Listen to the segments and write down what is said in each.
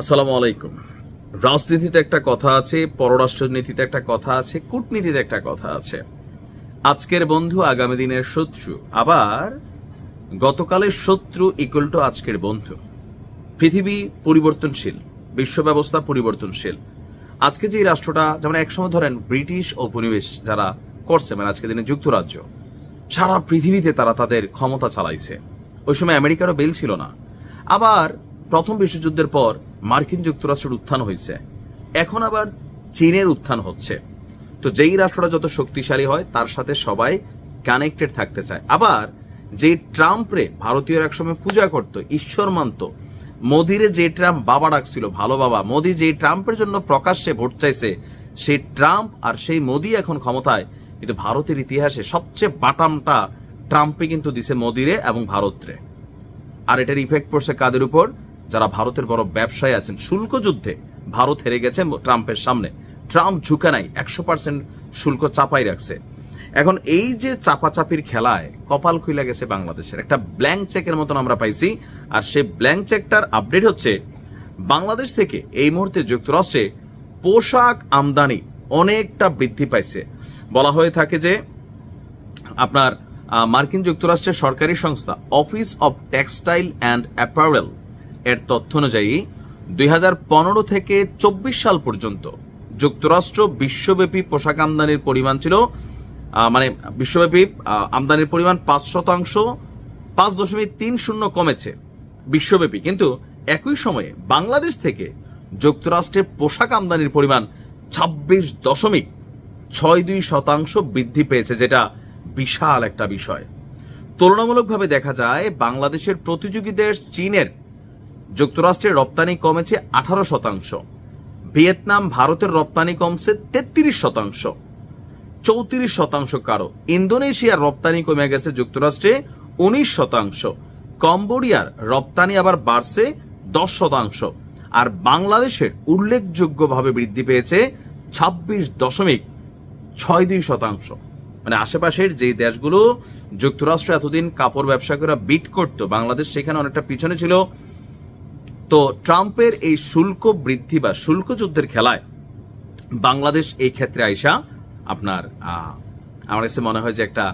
আসসালামু আলাইকুম। রাজনীতিতে একটা কথা আছে, পররাষ্ট্রনীতিতে একটা কথা আছে, কূটনীতিতে একটা কথা আছে। আজকের বন্ধু আগামী দিনের শত্রু, আবার গতকালের শত্রু ইকুয়াল টু আজকের বন্ধু। পৃথিবী পরিবর্তনশীল, বিশ্ব ব্যবস্থা পরিবর্তনশীল। আজকে যে রাষ্ট্রটা, যেমন একসময় ধরেন ব্রিটিশ উপনিবেশ যারা করছে, মানে আজকের দিনে যুক্তরাজ্য, সারা পৃথিবীতে তারা তাদের ক্ষমতা চালাইছে। ওই সময় আমেরিকারও বেল ছিল না। আবার প্রথম বিশ্বযুদ্ধের পর মার্কিন যুক্তরাষ্ট্রের উত্থান হয়েছে, এখন আবার চীনের উত্থান হচ্ছে। তো যেই রাষ্ট্রটা যত শক্তিশালী হয় তার সাথে সবাই কানেক্টেড থাকতে চায়। আবার যে ট্রাম্পরে ভারতীয়রা একসময় পূজা করত, ঈশ্বর মানত, মোদিরে যে ট্রাম্প বাবা ডাকছিল, ভালো বাবা, মোদি যে ট্রাম্পের জন্য প্রকাশ্যে ভোট চাইছে, সেই ট্রাম্প আর সেই মোদি এখন ক্ষমতায়। কিন্তু ভারতের ইতিহাসে সবচেয়ে বাটামটা ট্রাম্পে কিন্তু দিছে মোদিরে এবং ভারতরে। আর এটার ইফেক্ট পড়ছে কাদের উপর? যারা ভারতের বড় ব্যবসায়ী আছেন। শুল্ক যুদ্ধে ভারত হেরে গেছে ট্রাম্পের সামনে। ট্রাম্প ঝুঁকে নাই, 100% শুল্ক চাপাই রাখছে। এখন এই যে চাপাচাপির খেলায় কপাল খুলে গেছে বাংলাদেশের। একটা ব্ল্যাঙ্ক চেকের মতন আমরা পাইছি। আর সেই ব্ল্যাঙ্ক চেকটার আপডেট হচ্ছে, বাংলাদেশ থেকে এই মুহূর্তে যুক্তরাষ্ট্রে পোশাক আমদানি অনেকটা বৃদ্ধি পাইছে। বলা হয়ে থাকে যে আপনার মার্কিন যুক্তরাষ্ট্রের সরকারি সংস্থা office of textile and apparel এর তথ্য অনুযায়ী 2015 থেকে 24 সাল পর্যন্ত যুক্তরাষ্ট্র বিশ্বব্যাপী পোশাক আমদানির পরিমাণ ছিল, মানে বিশ্বব্যাপী আমদানির পরিমাণ 5%, 5.30 কমেছে বিশ্বব্যাপী। কিন্তু একই সময়ে বাংলাদেশ থেকে যুক্তরাষ্ট্রে পোশাক আমদানির পরিমাণ 26.62% বৃদ্ধি পেয়েছে, যেটা বিশাল একটা বিষয়। তুলনামূলকভাবে দেখা যায় বাংলাদেশের প্রতিযোগী দেশ চীনের যুক্তরাষ্ট্রের রপ্তানি কমেছে 18%, ভিয়েতনাম ভারতের রপ্তানি কমছে 33%, 34% কারো। ইন্দোনেশিয়ার রপ্তানি কমে গেছে যুক্তরাষ্ট্রে 19%, কম্বোডিয়ার রপ্তানি আবার বাড়ছে 10%, আর বাংলাদেশের উল্লেখযোগ্যভাবে বৃদ্ধি পেয়েছে 26.62%। মানে আশেপাশের যে দেশগুলো যুক্তরাষ্ট্র এতদিন কাপড় ব্যবসা করে বিট করত, বাংলাদেশ সেখানে অনেকটা পিছনে ছিল। তো ট্রাম্পের এই শুল্ক বৃদ্ধি বা শুল্ক যুদ্ধের খেলায় বাংলাদেশ এই ক্ষেত্রে আইসা আপনার আমার কাছে মনে হয় যে একটা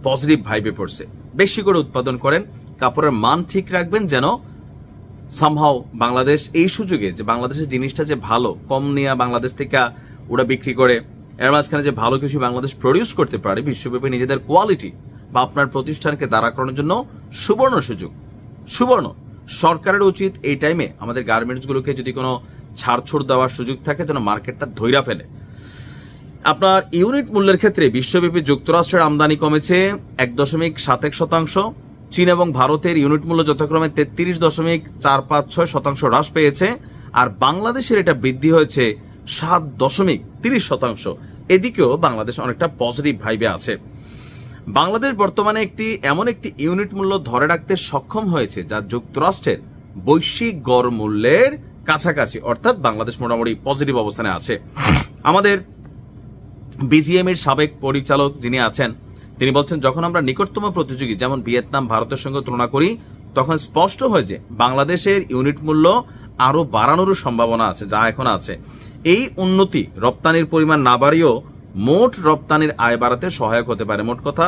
পজিটিভ ভাইবে পড়ছে। বেশি করে উৎপাদন করেন, কাপড়ের মান ঠিক রাখবেন, যেন সামহাও বাংলাদেশ এই সুযোগে, যে বাংলাদেশের জিনিসটা যে ভালো, কম নিয়ে বাংলাদেশ থেকে ওরা বিক্রি করে, এর মাঝখানে যে ভালো কিছু বাংলাদেশ প্রডিউস করতে পারে বিশ্বব্যাপী, নিজেদের কোয়ালিটি বা আপনার প্রতিষ্ঠানকে দাঁড়া করানোর জন্য সুবর্ণ সুযোগ। সুবর্ণ সরকারের উচিত এই টাইমে আমাদের গার্মেন্টসগুলোকে যদি কোনো ছাড়ছুড় দেওয়ার সুযোগ থাকে, যেন মার্কেটটা ধইরা ফেলে। আপনার ইউনিট মূল্যের ক্ষেত্রে বিশ্বব্যাপী যুক্তরাষ্ট্রের আমদানি কমেছে 1.71%, চীন এবং ভারতের ইউনিট মূল্য যথাক্রমে 33.456% হ্রাস পেয়েছে, আর বাংলাদেশের এটা বৃদ্ধি হয়েছে 7.30%। এদিকেও বাংলাদেশ অনেকটা পজিটিভ ভাইবে আছে। বাংলাদেশ বর্তমানে এমন একটি ইউনিট মূল্য ধরে রাখতে সক্ষম হয়েছে যা যুক্তরাষ্ট্রের বৈশ্বিক গড় মূল্যের কাছাকাছি, অর্থাৎ বাংলাদেশ মোটামুটি পজিটিভ অবস্থানে আছে। আমাদের বিজিএম এর সাবেক পরিচালক যিনি আছেন, তিনি বলছেন, যখন আমরা নিকটতম প্রতিযোগী যেমন ভিয়েতনাম ভারতের সঙ্গে তুলনা করি, তখন স্পষ্ট হয় যে বাংলাদেশের ইউনিট মূল্য আরো বাড়ানোর সম্ভাবনা আছে, যা এখন আছে। এই উন্নতি রপ্তানির পরিমাণ না বাড়িয়েও মোট রপ্তানির আয় বাড়াতে সহায়ক হতে পারে। মোট কথা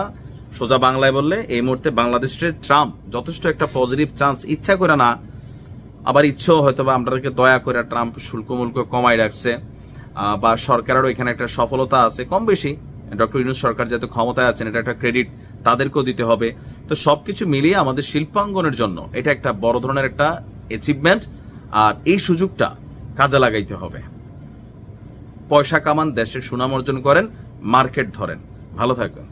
সোজা বাংলায় বললে, এই মুহূর্তে বাংলাদেশের ট্রাম্প যথেষ্ট একটা পজিটিভ চান্স, ইচ্ছা করে না, আবার ইচ্ছেও হয়তো বা আমাদেরকে দয়া করে ট্রাম্প শুল্ক মুল্ক কমাই রাখছে, বা সরকারেরও এখানে একটা সফলতা আছে কম বেশি। ডক্টর ইউনূস সরকার যেহেতু ক্ষমতায় আছেন, এটা একটা ক্রেডিট তাদেরকেও দিতে হবে। তো সবকিছু মিলিয়ে আমাদের শিল্পাঙ্গনের জন্য এটা একটা বড় ধরনের একটা অ্যাচিভমেন্ট, আর এই সুযোগটা কাজে লাগাইতে হবে। পয়সা কামান, দেশের সুনাম অর্জন করেন, মার্কেট ধরেন। ভালো থাকবেন।